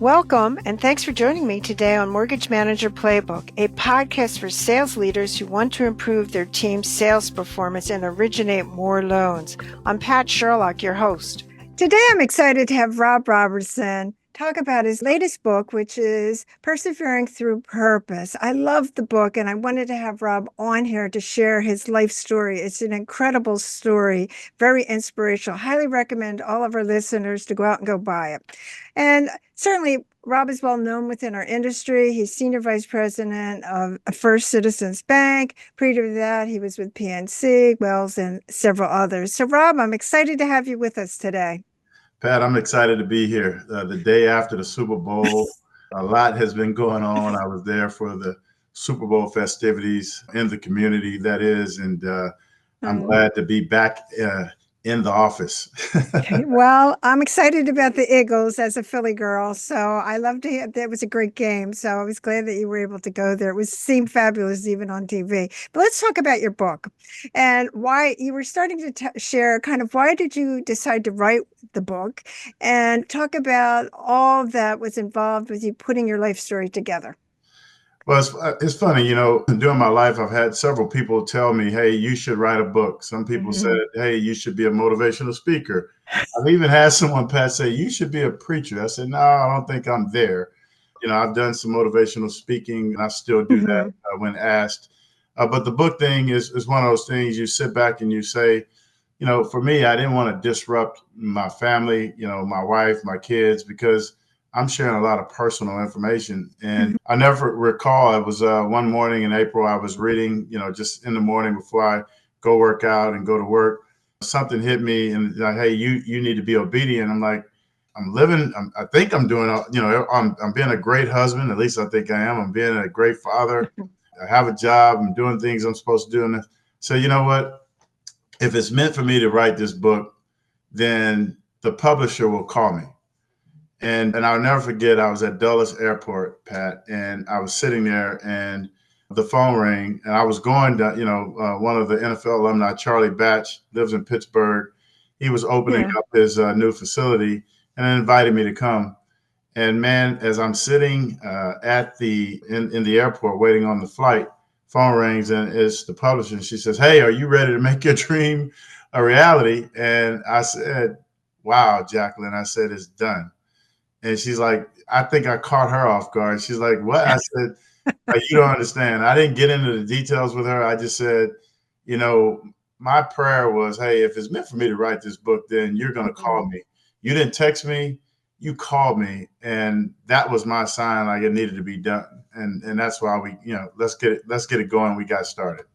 Welcome, and thanks for joining me today on Mortgage Manager Playbook, a podcast for sales leaders who want to improve their team's sales performance and originate more loans. I'm Pat Sherlock, your host. Today, I'm excited to have Rob Robertson talk about his latest book, which is Persevering Through Purpose. I love the book, and I wanted to have Rob on here to share his life story. It's an incredible story, very inspirational. Highly recommend all of our listeners to go out and go buy it. And certainly, Rob is well known within our industry. He's Senior Vice President of First Citizens Bank. Prior to that, he was with PNC, Wells, and several others. So, Rob, I'm excited to have you with us today. Pat, I'm excited to be here. The day after the Super Bowl, a lot has been going on. I was there for the Super Bowl festivities in the community, that is, and I'm glad to be back in the office. Well, I'm excited about the Eagles as a Philly girl, so I love to hear that. Was a great game, so I was glad that you were able to go there. It seemed fabulous even on TV. But let's talk about your book and why you were starting to share kind of why did you decide to write the book and talk about all that was involved with you putting your life story together. Well, it's funny, during my life, I've had several people tell me, hey, you should write a book. Some people said, hey, you should be a motivational speaker. I've even had someone, Pat, say, you should be a preacher. I said, no, I don't think I'm there. I've done some motivational speaking, and I still do that when asked. But the book thing is one of those things you sit back and you say, for me, I didn't want to disrupt my family, my wife, my kids, because I'm sharing a lot of personal information. And I never recall, it was one morning in April, I was reading, just in the morning before I go work out and go to work. Something hit me and like, hey, you need to be obedient. I'm like, I think I'm doing, I'm being a great husband. At least I think I am. I'm being a great father. I have a job. I'm doing things I'm supposed to do. And so, you know what? If it's meant for me to write this book, then the publisher will call me. And I'll never forget, I was at Dulles Airport, Pat, and I was sitting there and the phone rang and I was going to, one of the NFL alumni, Charlie Batch, lives in Pittsburgh. He was opening up his new facility and invited me to come. And man, as I'm sitting in the airport waiting on the flight, phone rings and it's the publisher. And she says, hey, are you ready to make your dream a reality? And I said, wow, Jacqueline, I said, it's done. And she's like, I think I caught her off guard. She's like, what? I said, you don't understand. I didn't get into the details with her. I just said, my prayer was, hey, if it's meant for me to write this book, then you're going to call me. You didn't text me. You called me. And that was my sign, like it needed to be done. And that's why we, let's get it going. We got started.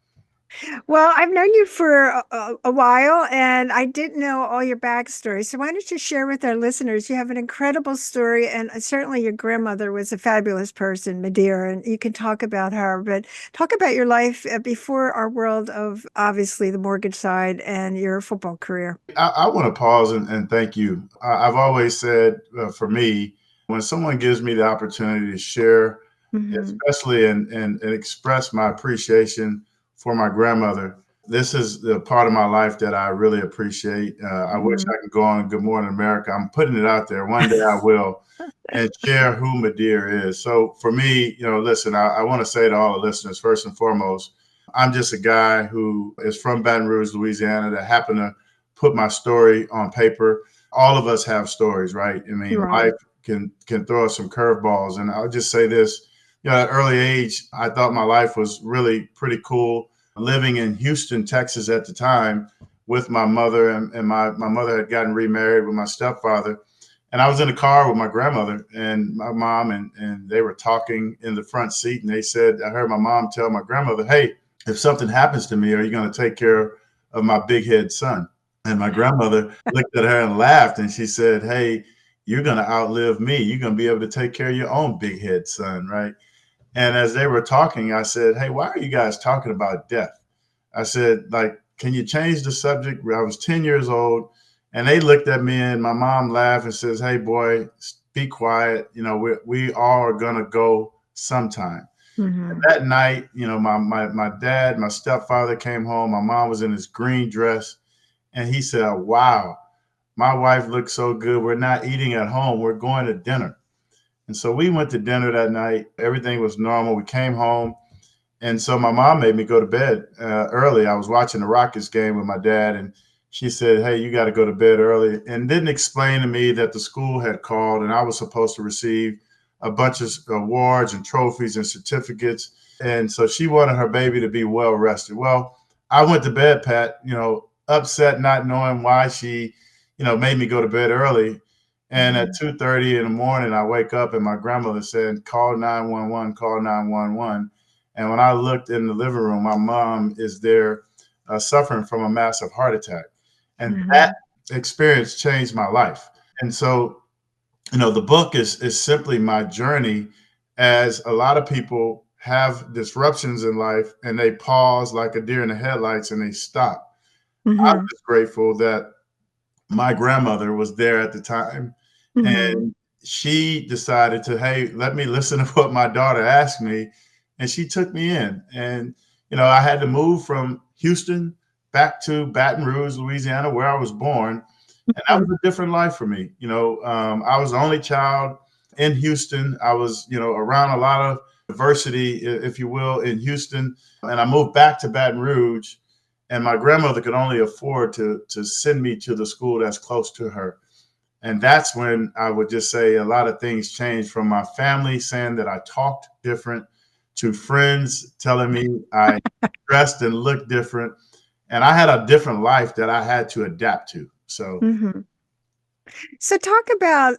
Well, I've known you for a while, and I didn't know all your backstory. So why don't you share with our listeners? You have an incredible story, and certainly your grandmother was a fabulous person, Madeira, and you can talk about her. But talk about your life before our world of, obviously, the mortgage side and your football career. I want to pause and thank you. I've always said, for me, when someone gives me the opportunity to share, especially and express my appreciation for my grandmother, this is the part of my life that I really appreciate. I wish I could go on Good Morning America. I'm putting it out there. One day I will, and share who Madeira is. So for me, listen, I want to say to all the listeners, first and foremost, I'm just a guy who is from Baton Rouge, Louisiana, that happened to put my story on paper. All of us have stories, right? I mean, life can throw us some curveballs. And I'll just say this. At an early age, I thought my life was really pretty cool. Living in Houston, Texas at the time with my mother, and my mother had gotten remarried with my stepfather. And I was in the car with my grandmother and my mom, and they were talking in the front seat. And they said, I heard my mom tell my grandmother, hey, if something happens to me, are you going to take care of my big head son? And my grandmother looked at her and laughed. And she said, hey, you're going to outlive me. You're going to be able to take care of your own big head son, right? And as they were talking, I said, hey, why are you guys talking about death? I said, can you change the subject? I was 10 years old, and they looked at me, and my mom laughed and says, hey, boy, be quiet. We all are going to go sometime. And that night, my dad, my stepfather came home. My mom was in this green dress, and he said, wow, my wife looks so good. We're not eating at home. We're going to dinner. And so we went to dinner that night. Everything was normal. We came home. And so my mom made me go to bed early. I was watching the Rockets game with my dad, and she said, "Hey, you got to go to bed early," and didn't explain to me that the school had called and I was supposed to receive a bunch of awards and trophies and certificates. And so she wanted her baby to be well rested. Well, I went to bed, Pat, upset, not knowing why she, made me go to bed early. And at 2:30 in the morning, I wake up and my grandmother said, "Call 911, call 911." And when I looked in the living room, my mom is there suffering from a massive heart attack. And that experience changed my life. And so, the book is simply my journey, as a lot of people have disruptions in life and they pause like a deer in the headlights and they stop. I'm Mm-hmm. just grateful that my grandmother was there at the time, Mm-hmm. and she decided to, hey, let me listen to what my daughter asked me, and she took me in. And I had to move from Houston back to Baton Rouge, Louisiana, where I was born, and that was a different life for me. I was the only child in Houston. I was around a lot of diversity, if you will, in Houston, and I moved back to Baton Rouge, and my grandmother could only afford to send me to the school that's close to her. And that's when I would just say a lot of things changed, from my family saying that I talked different to friends telling me I dressed and looked different. And I had a different life that I had to adapt to. So, Mm-hmm. So talk about,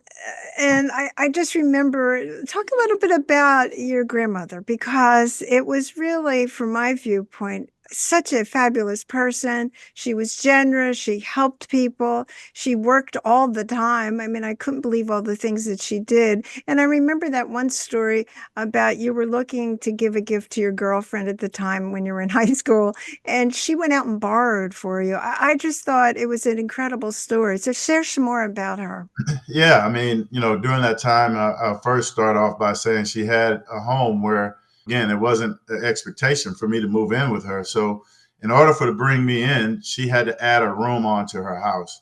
and I just remember, talk a little bit about your grandmother, because it was really, from my viewpoint, such a fabulous person. She was generous. She helped people. She worked all the time. I mean, I couldn't believe all the things that she did. And I remember that one story about you were looking to give a gift to your girlfriend at the time when you were in high school, and she went out and borrowed for you. I just thought it was an incredible story. So share some more about her. yeah, I mean, during that time, I first start off by saying she had a home where, again, it wasn't an expectation for me to move in with her. So, in order for her to bring me in, she had to add a room onto her house.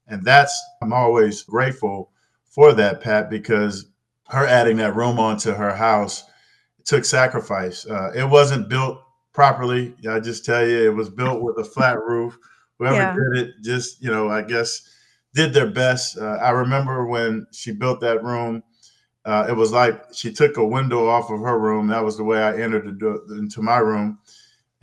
And I'm always grateful for that, Pat, because her adding that room onto her house took sacrifice. It wasn't built properly. I just tell you, it was built with a flat roof. Whoever Yeah. did it just, I guess, did their best. I remember when she built that room, it was like she took a window off of her room. That was the way I entered into my room.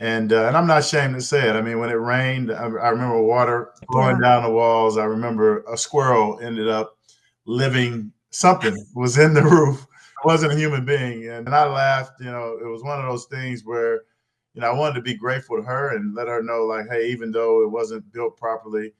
And I'm not ashamed to say it. I mean, when it rained, I remember water flowing Yeah. down the walls. I remember a squirrel ended up living, something was in the roof. It wasn't a human being. And I laughed. It was one of those things where, I wanted to be grateful to her and let her know, like, hey, even though it wasn't built properly,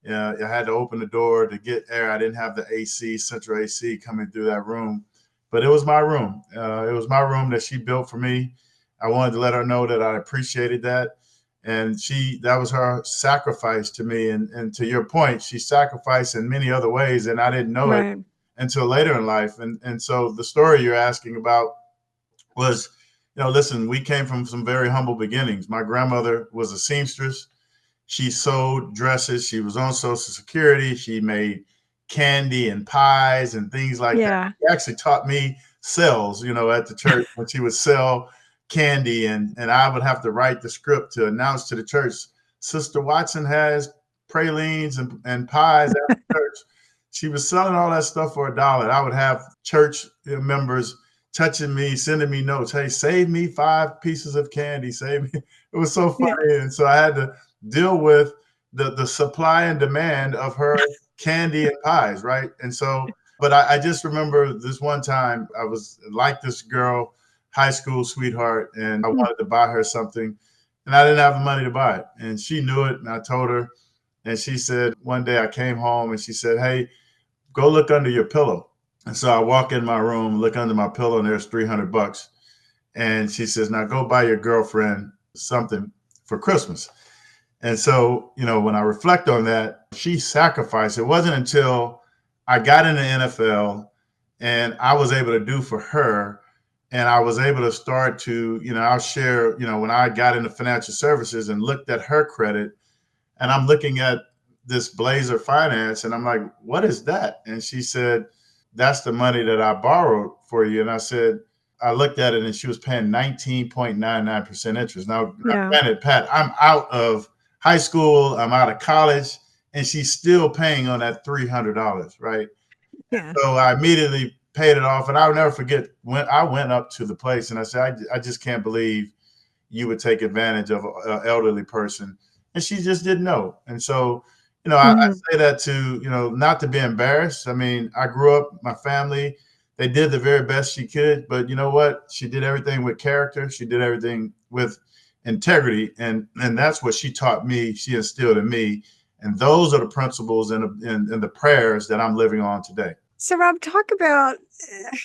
I had to open the door to get air. I didn't have the AC, central AC coming through that room, but it was my room. It was my room that she built for me. I wanted to let her know that I appreciated that. And that was her sacrifice to me. And to your point, she sacrificed in many other ways, and I didn't know it Right. until later in life. And so the story you're asking about was, listen, we came from some very humble beginnings. My grandmother was a seamstress. She sewed dresses. She was on Social Security. She made candy and pies and things like that. Yeah. She actually taught me sales, at the church, when she would sell candy, and I would have to write the script to announce to the church, Sister Watson has pralines and pies at the church. She was selling all that stuff for $1. I would have church members touching me, sending me notes. Hey, save me 5 pieces of candy. Save me. It was so Yeah. funny. And so I had to deal with the supply and demand of her candy and pies, right? And so, but I just remember this one time I was like this girl, high school sweetheart, and I wanted to buy her something, and I didn't have the money to buy it. And she knew it, and I told her. And she said, one day I came home and she said, hey, go look under your pillow. And so I walk in my room, look under my pillow, and there's $300. And she says, now go buy your girlfriend something for Christmas. And so, when I reflect on that, she sacrificed. It wasn't until I got in the NFL and I was able to do for her, and I was able to start to, I'll share, when I got into financial services and looked at her credit, and I'm looking at this Blazer Finance, and I'm like, what is that? And she said, that's the money that I borrowed for you. And I said, I looked at it and she was paying 19.99% interest. Now, Yeah. granted, Pat, I'm out of high school, I'm out of college, and she's still paying on that $300, right? Yeah. So I immediately paid it off. And I'll never forget when I went up to the place and I said, I just can't believe you would take advantage of an elderly person. And she just didn't know. And so, I Hmm. say that to, not to be embarrassed. I mean, I grew up, my family, they did the very best she could, but you know what? She did everything with character. She did everything with integrity. And that's what she taught me. She instilled in me. And those are the principles and the prayers that I'm living on today. So, Rob, talk about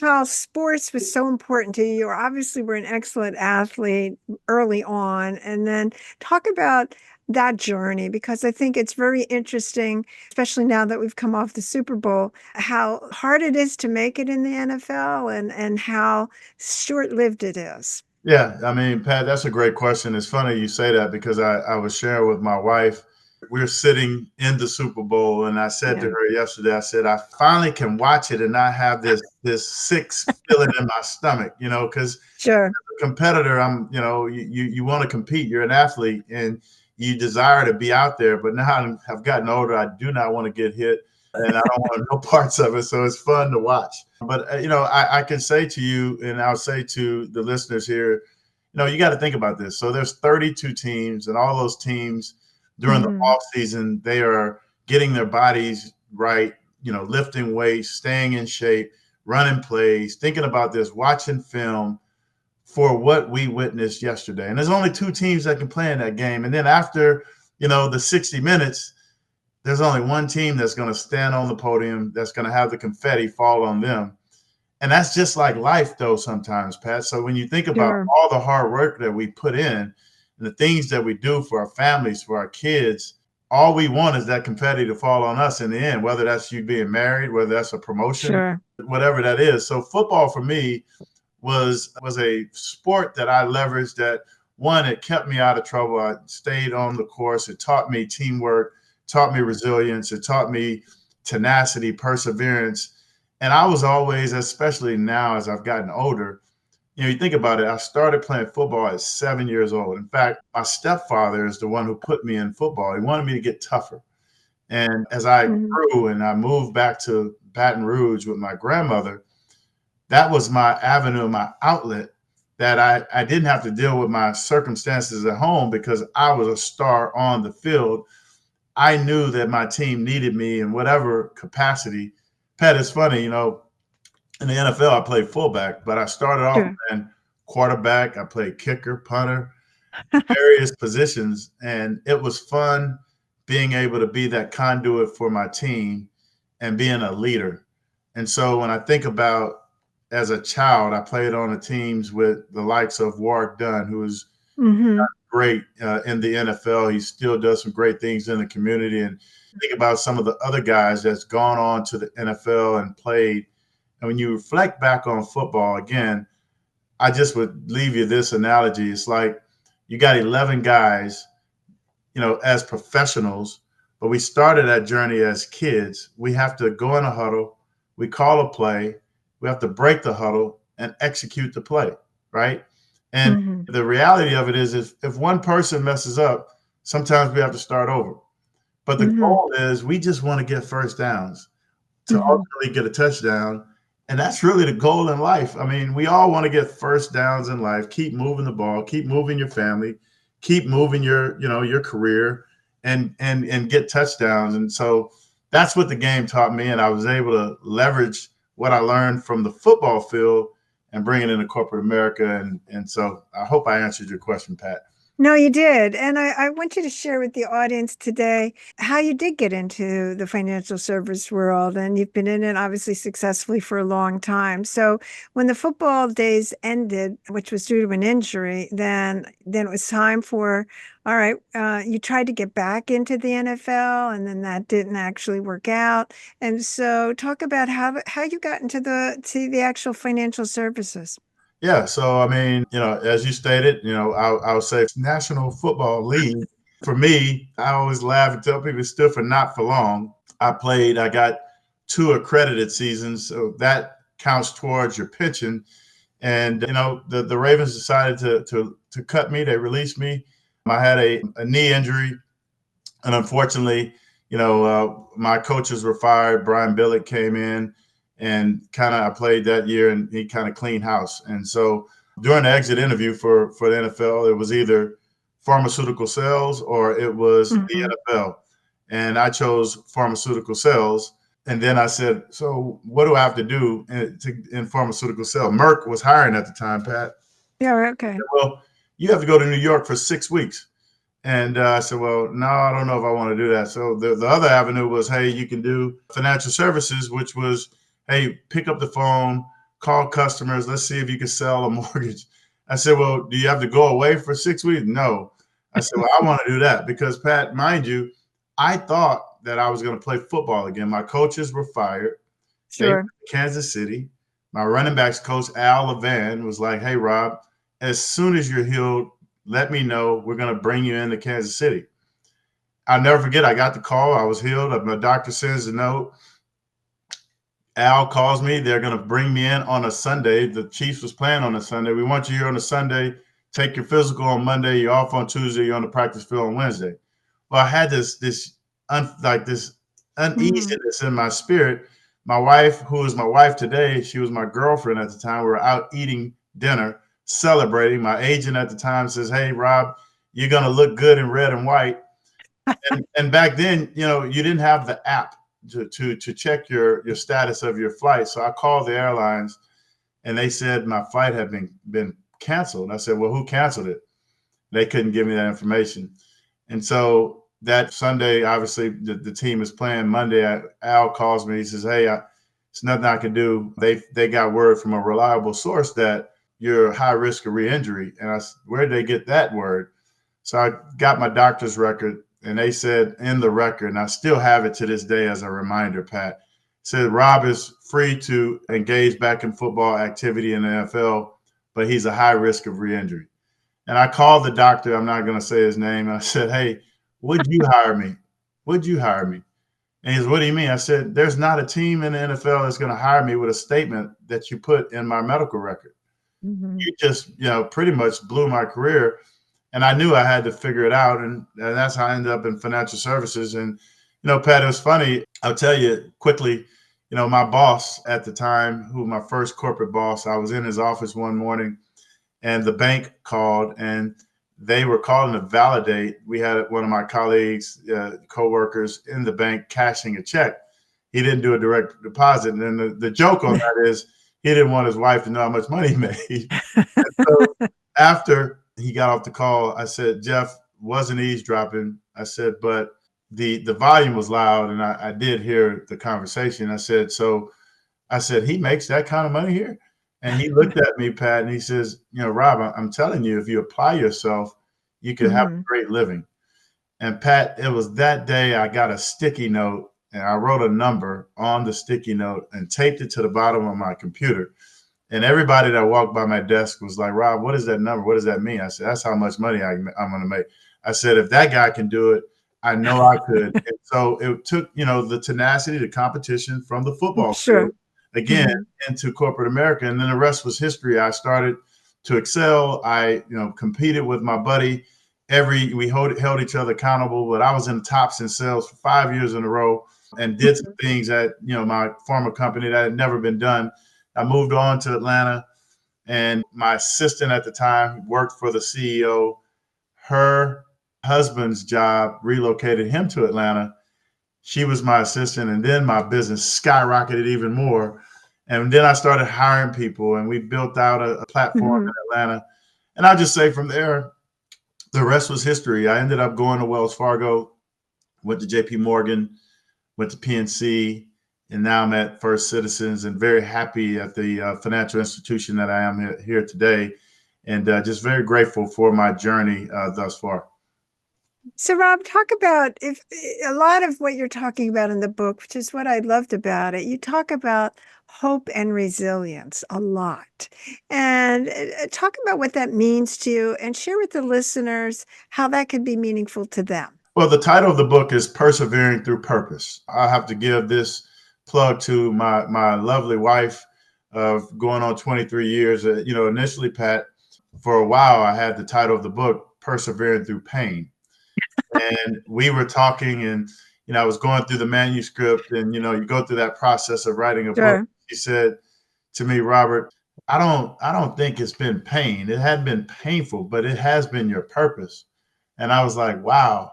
how sports was so important to you. You obviously were an excellent athlete early on, and then talk about that journey because I think it's very interesting, especially now that we've come off the Super Bowl, how hard it is to make it in the NFL and how short-lived it is. Yeah, I mean, Pat, that's a great question. It's funny you say that because I was sharing with my wife. We're sitting in the Super Bowl, and I said to Yeah, her yesterday, I said, I finally can watch it and not have this sick feeling in my stomach, because sure. a competitor, you want to compete. You're an athlete, and you desire to be out there. But now I've gotten older, I do not want to get hit, and I don't want no parts of it. So it's fun to watch. But I can say to you, and I'll say to the listeners here, you got to think about this. So there's 32 teams, and all those teams during the Hmm. off season, they are getting their bodies right, lifting weights, staying in shape, running plays, thinking about this, watching film for what we witnessed yesterday. And there's only two teams that can play in that game. And then after, the 60 minutes, there's only one team that's going to stand on the podium, that's going to have the confetti fall on them. And that's just like life, though, sometimes, Pat. So when you think about Sure. all the hard work that we put in and the things that we do for our families, for our kids, all we want is that confetti to fall on us in the end, whether that's you being married, whether that's a promotion, Sure. whatever that is. So football for me was a sport that I leveraged that one, it kept me out of trouble. I stayed on the course. It taught me teamwork, taught me resilience, it taught me tenacity, perseverance. And I was always, especially now as I've gotten older, you think about it, I started playing football at 7 years old. In fact, my stepfather is the one who put me in football. He wanted me to get tougher. And as I Hmm. grew and I moved back to Baton Rouge with my grandmother, that was my avenue, my outlet that I didn't have to deal with my circumstances at home because I was a star on the field. I knew that my team needed me in whatever capacity. Pat, it's funny, in the NFL, I played fullback, but I started off Sure. playing quarterback. I played kicker, punter, various positions. And it was fun being able to be that conduit for my team and being a leader. And so when I think about as a child, I played on the teams with the likes of Warwick Dunn, who is Hmm. great in the NFL. He still does some great things in the community. And think about some of the other guys that's gone on to the NFL and played. And when you reflect back on football, again, I just would leave you this analogy. It's like you got 11 guys, as professionals, but we started that journey as kids. We have to go in a huddle, we call a play, we have to break the huddle and execute the play, right? And Hmm. the reality of it is if one person messes up, sometimes we have to start over. But the Hmm. goal is we just want to get first downs to Hmm. ultimately get a touchdown. And that's really the goal in life. I mean, we all want to get first downs in life, keep moving the ball, keep moving your family, keep moving your career and get touchdowns. And so that's what the game taught me. And I was able to leverage what I learned from the football field and bring it into corporate America. And so I hope I answered your question, Pat. No, you did. And I want you to share with the audience today how you did get into the financial service world. And you've been in it obviously successfully for a long time. So when the football days ended, which was due to an injury, then it was time for, all right, you tried to get back into the NFL and then that didn't actually work out. And so talk about how you got into the actual financial services. Yeah, so I mean, as you stated, I would say National Football League. For me, I always laugh and tell people it stood for not for long. I got 2 accredited seasons. So that counts towards your pension. And the Ravens decided to cut me. They released me. I had a knee injury, and unfortunately, my coaches were fired. Brian Billick came in, and kind of I played that year, and he kind of cleaned house. And so during the exit interview for the NFL, it was either pharmaceutical sales or it was the NFL, and I chose pharmaceutical sales. And then I said, so what do I have to do in pharmaceutical sales? Merck was hiring at the time, Pat. Yeah, okay. Well, you have to go to New York for 6 weeks. And I said, well, no, I don't know if I want to do that. So the other avenue was, hey, you can do financial services, which was, hey, pick up the phone, call customers. Let's see if you can sell a mortgage. I said, well, do you have to go away for 6 weeks? No. I said, well, I want to do that because, Pat, mind you, I thought that I was going to play football again. My coaches were fired. They were in Kansas City. My running backs coach, Al Levan, was like, hey, Rob, as soon as you're healed, let me know. We're going to bring you into Kansas City. I'll never forget, I got the call. I was healed. My doctor sends a note. Al calls me. They're going to bring me in on a Sunday. The Chiefs was playing on a Sunday. We want you here on a Sunday. Take your physical on Monday. You're off on Tuesday. You're on the practice field on Wednesday. Well, I had this uneasiness in my spirit. My wife, who is my wife today, she was my girlfriend at the time. We were out eating dinner, celebrating. My agent at the time says, hey, Rob, you're going to look good in red and white. And back then, you didn't have the app to check your status of your flight. So I called the airlines, and they said my flight had been canceled. I said, well, who canceled it? They couldn't give me that information. And so that Sunday, obviously, the team is playing. Monday, Al calls me. He says, hey, it's nothing I can do. They got word from a reliable source that you're high risk of re-injury. And I said, where did they get that word? So I got my doctor's record, and they said in the record, and I still have it to this day as a reminder, Pat, said Rob is free to engage back in football activity in the NFL, but he's a high risk of re-injury. And I called the doctor. I'm not going to say his name. And I said, hey, would you hire me? Would you hire me? And he said, what do you mean? I said, there's not a team in the NFL that's going to hire me with a statement that you put in my medical record. You just, pretty much blew my career. And I knew I had to figure it out. And that's how I ended up in financial services. And, Pat, it was funny. I'll tell you quickly, my boss at the time, who my first corporate boss, I was in his office one morning, and the bank called, and they were calling to validate. We had one of my colleagues, coworkers in the bank cashing a check. He didn't do a direct deposit. And then the joke on that is he didn't want his wife to know how much money he made. So after he got off the call, I said, Jeff, wasn't eavesdropping. I said, but the volume was loud, and I did hear the conversation. I said, he makes that kind of money here? And he looked at me, Pat, and he says, Rob, I'm telling you, if you apply yourself, you could have a great living. And Pat, it was that day I got a sticky note, and I wrote a number on the sticky note and taped it to the bottom of my computer. And everybody that walked by my desk was like, Rob, what is that number? What does that mean? I said, that's how much money I'm going to make. I said, if that guy can do it, I know I could. And so it took, the tenacity, the competition from the football field, again, into corporate America. And then the rest was history. I started to excel. I, competed with my buddy. We held each other accountable, but I was in the tops in sales for 5 years in a row and did some things at, my former company that had never been done. I moved on to Atlanta, and my assistant at the time worked for the CEO. Her husband's job relocated him to Atlanta. She was my assistant, and then my business skyrocketed even more. And then I started hiring people, and we built out a platform in Atlanta. And I'll just say from there, the rest was history. I ended up going to Wells Fargo, went to JP Morgan, went to PNC, and now I'm at First Citizens, and very happy at the financial institution that I am here today, and just very grateful for my journey thus far. So, Rob, talk about if a lot of what you're talking about in the book, which is what I loved about it. You talk about hope and resilience a lot, and talk about what that means to you, and share with the listeners how that could be meaningful to them. Well, the title of the book is Persevering Through Purpose. I have to give this plug to my lovely wife of going on 23 years. Initially, Pat, for a while, I had the title of the book, Persevering Through Pain. And we were talking, and, I was going through the manuscript, and, you go through that process of writing a book. Sure. She said to me, Robert, I don't think it's been pain. It hadn't been painful, but it has been your purpose. And I was like, wow.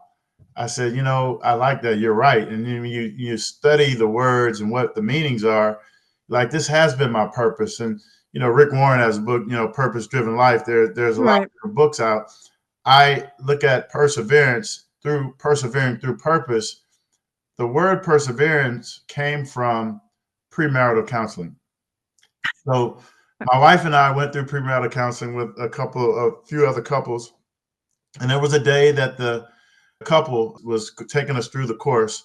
I said, I like that. You're right. And then you study the words and what the meanings are. Like, this has been my purpose. And Rick Warren has a book, Purpose Driven Life. There's a lot Right. of different books out. I look at persevering through purpose. The word perseverance came from premarital counseling. So my wife and I went through premarital counseling with a few other couples. And there was a day that the couple was taking us through the course,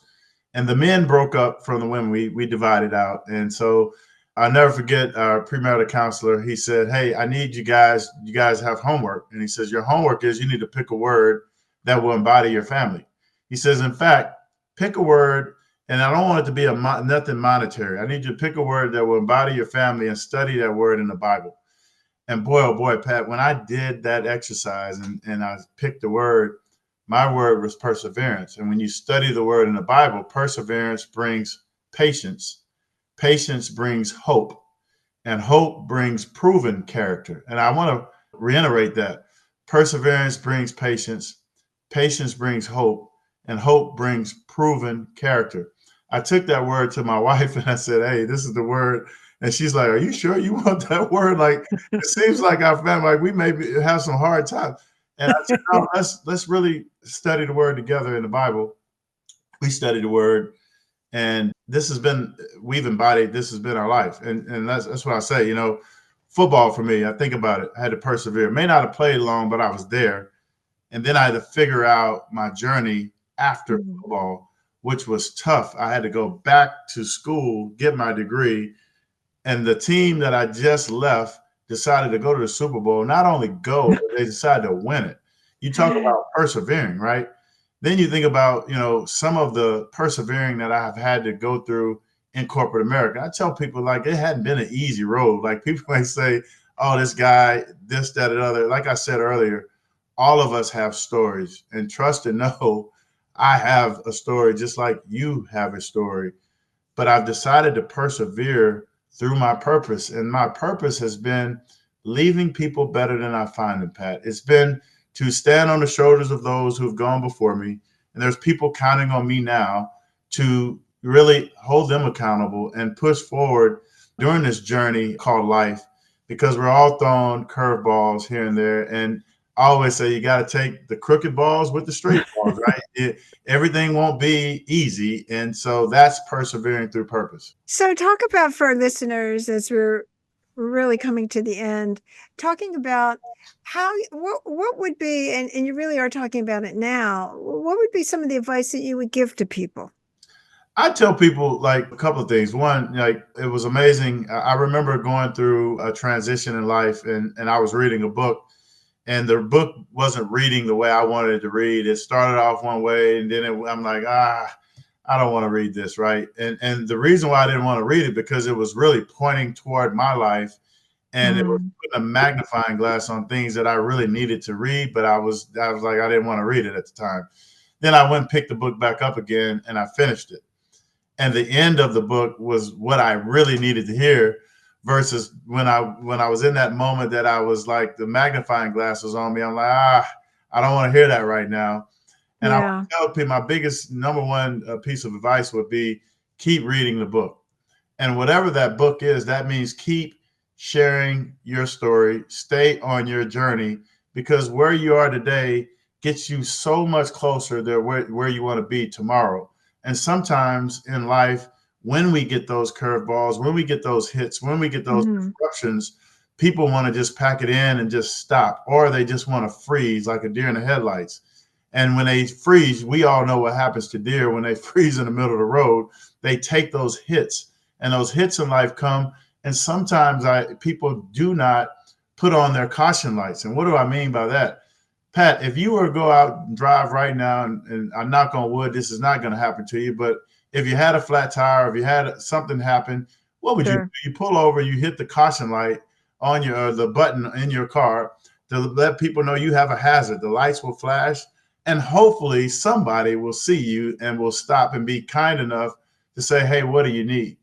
and the men broke up from the women. We divided out. And so I'll never forget our premarital counselor. He said, hey, I need you guys have homework. And he says, your homework is you need to pick a word that will embody your family. He says, in fact, pick a word, and I don't want it to be nothing monetary. I need you to pick a word that will embody your family and study that word in the Bible. And boy, oh boy, Pat, when I did that exercise and I picked the word, my word was perseverance. And when you study the word in the Bible, perseverance brings patience. Patience brings hope, and hope brings proven character. And I want to reiterate that. Perseverance brings patience. Patience brings hope, and hope brings proven character. I took that word to my wife and I said, hey, this is the word. And she's like, are you sure you want that word? Like, it seems like our family, like we maybe have some hard times. And I said, no, let's really study the word together in the Bible. We studied the word, and we've embodied, this has been our life. And that's what I say, football for me, I think about it, I had to persevere. May not have played long, but I was there. And then I had to figure out my journey after football, which was tough. I had to go back to school, get my degree. And the team that I just left decided to go to the Super Bowl. Not only go, but they decided to win it. You talk about persevering, right? Then you think about, some of the persevering that I've had to go through in corporate America. I tell people, like, it hadn't been an easy road. Like, people might say, oh, this guy, this, that, and other. Like I said earlier, all of us have stories, and trust and know I have a story just like you have a story. But I've decided to persevere through my purpose. And my purpose has been leaving people better than I find them, Pat. It's been to stand on the shoulders of those who've gone before me. And there's people counting on me now to really hold them accountable and push forward during this journey called life, because we're all throwing curveballs here and there. And I always say you got to take the crooked balls with the straight balls, right? Everything won't be easy. And so that's persevering through purpose. So talk about, for our listeners, as we're really coming to the end, talking about what would be, and you really are talking about it now, what would be some of the advice that you would give to people? I tell people, like, a couple of things. One, like, it was amazing. I remember going through a transition in life, and I was reading a book, and the book wasn't reading the way I wanted it to read. It started off one way, and then I'm like, I don't want to read this, right? And the reason why I didn't want to read it, because it was really pointing toward my life, and it was putting a magnifying glass on things that I really needed to read, but I was like, I didn't want to read it at the time. Then I went and picked the book back up again, and I finished it. And the end of the book was what I really needed to hear, versus when I was in that moment that I was like, the magnifying glass was on me. I'm like, I don't want to hear that right now. And I would tell people, my biggest number one piece of advice would be, keep reading the book. And whatever that book is, that means keep sharing your story, stay on your journey, because where you are today gets you so much closer to where you want to be tomorrow. And sometimes in life, when we get those curveballs, when we get those hits, when we get those disruptions, people want to just pack it in and just stop, or they just want to freeze like a deer in the headlights. And when they freeze, we all know what happens to deer when they freeze in the middle of the road. They take those hits, and those hits in life come. And sometimes people do not put on their caution lights. And what do I mean by that? Pat, if you were to go out and drive right now, and I knock on wood, this is not going to happen to you, but if you had a flat tire, if you had something happen, what would you do? Sure. You pull over, you hit the caution light on your the button in your car to let people know you have a hazard. The lights will flash, and hopefully somebody will see you and will stop and be kind enough to say, "Hey, what do you need?"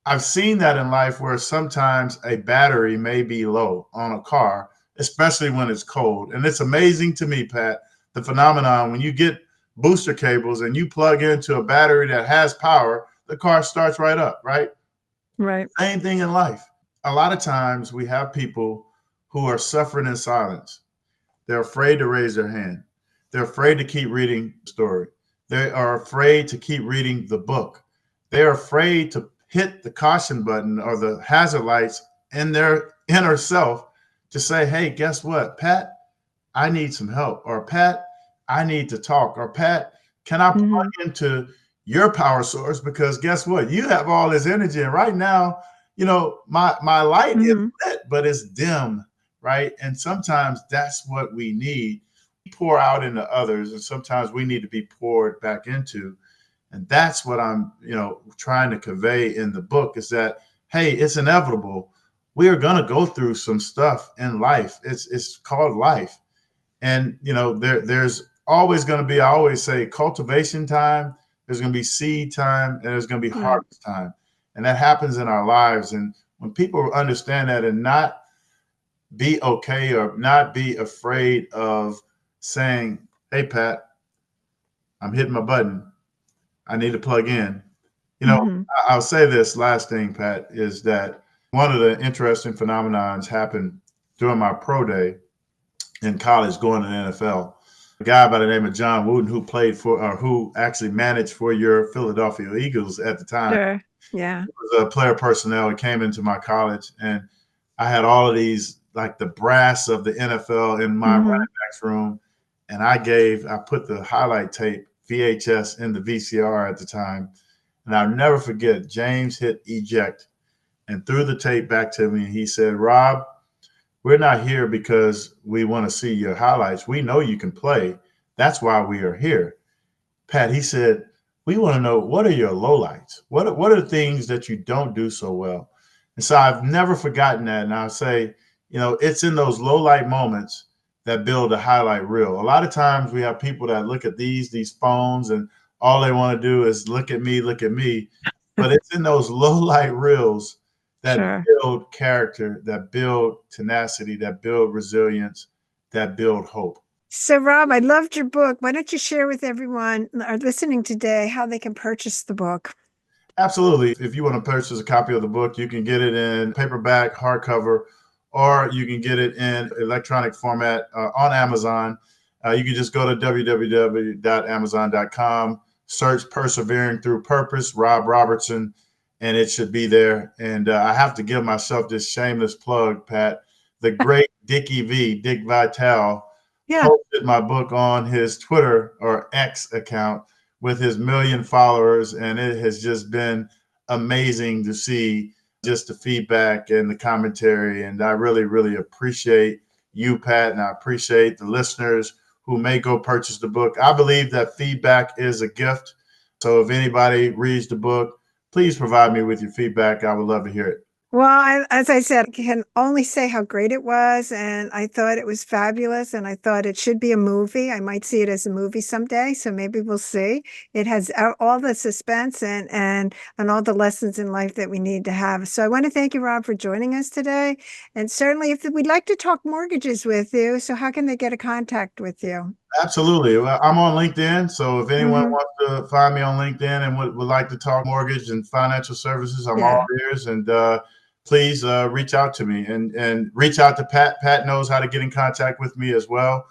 I've seen that in life where sometimes a battery may be low on a car, especially when it's cold. And it's amazing to me, Pat, the phenomenon when you get booster cables and you plug into a battery that has power, the car starts right up, right? Right. Same thing in life. A lot of times we have people who are suffering in silence. They're afraid to raise their hand. They're afraid to keep reading the story. They are afraid to keep reading the book. They're afraid to hit the caution button or the hazard lights in their inner self to say, hey, guess what, Pat? I need some help. Or Pat, I need to talk. Or Pat, can I Hmm. plug into your power source? Because guess what? You have all this energy. And right now, my light is Hmm. lit, but it's dim, right? And sometimes that's what we need. Pour out into others, and sometimes we need to be poured back into. And that's what I'm, trying to convey in the book is that, hey, it's inevitable. We are going to go through some stuff in life. It's called life. And, there's always going to be, I always say, cultivation time. There's going to be seed time and there's going to be Right. harvest time. And that happens in our lives. And when people understand that and not be okay or not be afraid of saying, hey, Pat, I'm hitting my button. I need to plug in. You know, Hmm. I'll say this last thing, Pat, is that one of the interesting phenomenons happened during my pro day in college going to the NFL. A guy by the name of John Wooden, who played for, or who actually managed for your Philadelphia Eagles at the time, Sure. Yeah. was a player personnel. He came into my college, and I had all of these, like the brass of the NFL in my running Hmm. backs room. And I put the highlight tape VHS in the VCR at the time. And I'll never forget, James hit eject and threw the tape back to me. And he said, Rob, we're not here because we want to see your highlights. We know you can play. That's why we are here. Pat, he said, we want to know, what are your lowlights? What are the things that you don't do so well? And so I've never forgotten that. And I'll say, it's in those low light moments that build a highlight reel. A lot of times we have people that look at these phones and all they want to do is look at me, look at me. But it's in those low light reels that Sure. build character, that build tenacity, that build resilience, that build hope. So, Rob, I loved your book. Why don't you share with everyone are listening today how they can purchase the book? Absolutely. If you want to purchase a copy of the book, you can get it in paperback, hardcover, or you can get it in electronic format on Amazon. You can just go to www.amazon.com, search Persevering Through Purpose, Rob Robertson, and it should be there. And I have to give myself this shameless plug, Pat. The great Dickie V, Dick Vitale, Yeah. posted my book on his Twitter or X account with his million followers, and it has just been amazing to see just the feedback and the commentary. And I really, really appreciate you, Pat, and I appreciate the listeners who may go purchase the book. I believe that feedback is a gift. So if anybody reads the book, please provide me with your feedback. I would love to hear it. Well, as I said, I can only say how great it was. And I thought it was fabulous. And I thought it should be a movie. I might see it as a movie someday. So maybe we'll see. It has all the suspense and all the lessons in life that we need to have. So I want to thank you, Rob, for joining us today. And certainly, if we'd like to talk mortgages with you, so how can they get a contact with you? Absolutely. Well, I'm on LinkedIn. So if anyone Hmm. wants to find me on LinkedIn and would like to talk mortgage and financial services, I'm all Yeah. ears. And please reach out to me and reach out to Pat. Pat knows how to get in contact with me as well.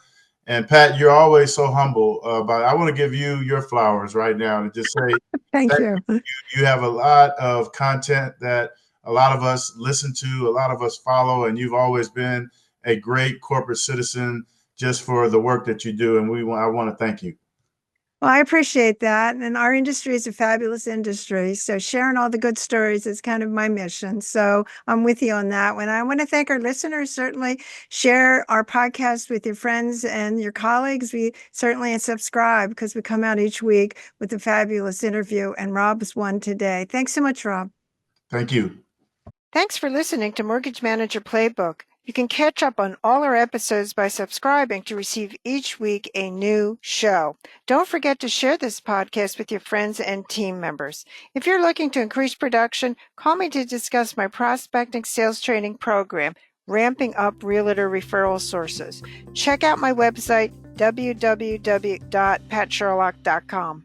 And Pat, you're always so humble. But I want to give you your flowers right now and just say Thank thank you. you. You have a lot of content that a lot of us listen to, a lot of us follow, and you've always been a great corporate citizen just for the work that you do. And I want to thank you. Well, I appreciate that. And our industry is a fabulous industry. So sharing all the good stories is kind of my mission. So I'm with you on that one. I want to thank our listeners. Certainly share our podcast with your friends and your colleagues. We certainly subscribe because we come out each week with a fabulous interview. And Rob's one today. Thanks so much, Rob. Thank you. Thanks for listening to Mortgage Manager Playbook. You can catch up on all our episodes by subscribing to receive each week a new show. Don't forget to share this podcast with your friends and team members. If you're looking to increase production, call me to discuss my prospecting sales training program, Ramping Up Realtor Referral Sources. Check out my website, www.patsherlock.com.